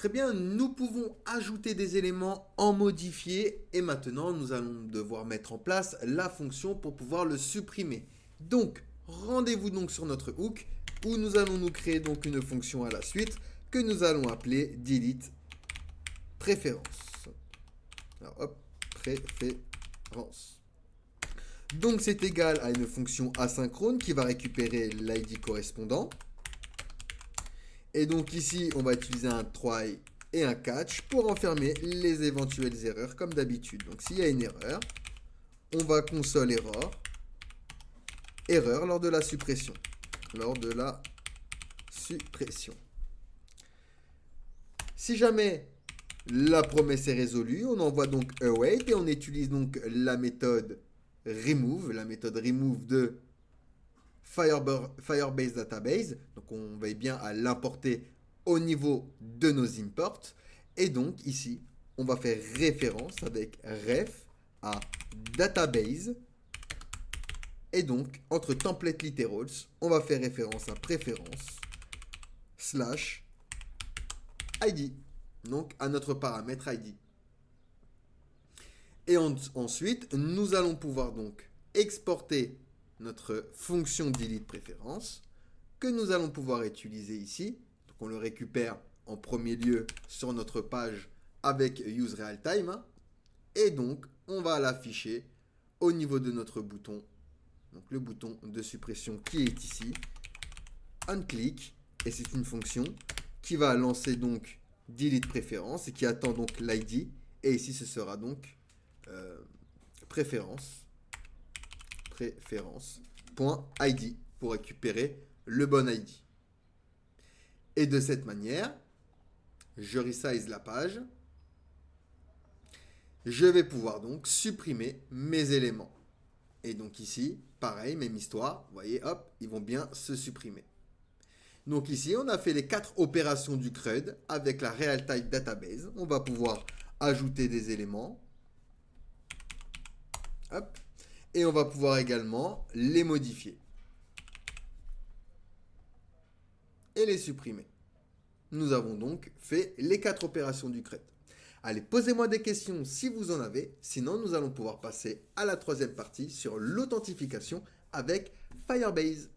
Très bien, nous pouvons ajouter des éléments en modifier et maintenant nous allons devoir mettre en place la fonction pour pouvoir le supprimer. Donc, rendez-vous donc sur notre hook où nous allons nous créer donc une fonction à la suite que nous allons appeler delete préférence. Alors hop, préférence. Donc c'est égal à une fonction asynchrone qui va récupérer l'ID correspondant. Et donc ici, on va utiliser un try et un catch pour enfermer les éventuelles erreurs comme d'habitude. Donc s'il y a une erreur, on va console erreur lors de la suppression. Lors de la suppression. Si jamais la promesse est résolue, on envoie donc await et on utilise donc la méthode remove de Firebase Database. Donc on veille bien à l'importer au niveau de nos imports. Et donc ici, on va faire référence avec ref à database. Et donc, entre template literals, on va faire référence à préférence slash ID. Donc à notre paramètre ID. Et ensuite, nous allons pouvoir donc exporter notre fonction delete préférence que nous allons pouvoir utiliser ici. Donc on le récupère en premier lieu sur notre page avec useRealTime. Et donc on va l'afficher au niveau de notre bouton. Donc le bouton de suppression qui est ici. OnClick. Et c'est une fonction qui va lancer donc delete préférence et qui attend donc l'ID. Et ici ce sera donc préférence.id pour récupérer le bon ID. Et de cette manière, je resize la page. Je vais pouvoir donc supprimer mes éléments. Et donc ici, pareil, même histoire. Vous voyez, hop, ils vont bien se supprimer. Donc ici, on a fait les 4 opérations du CRUD avec la Real-Time Database. On va pouvoir ajouter des éléments. Hop. Et on va pouvoir également les modifier. Et les supprimer. Nous avons donc fait les 4 opérations du CRUD. Allez, posez-moi des questions si vous en avez. Sinon, nous allons pouvoir passer à la troisième partie sur l'authentification avec Firebase.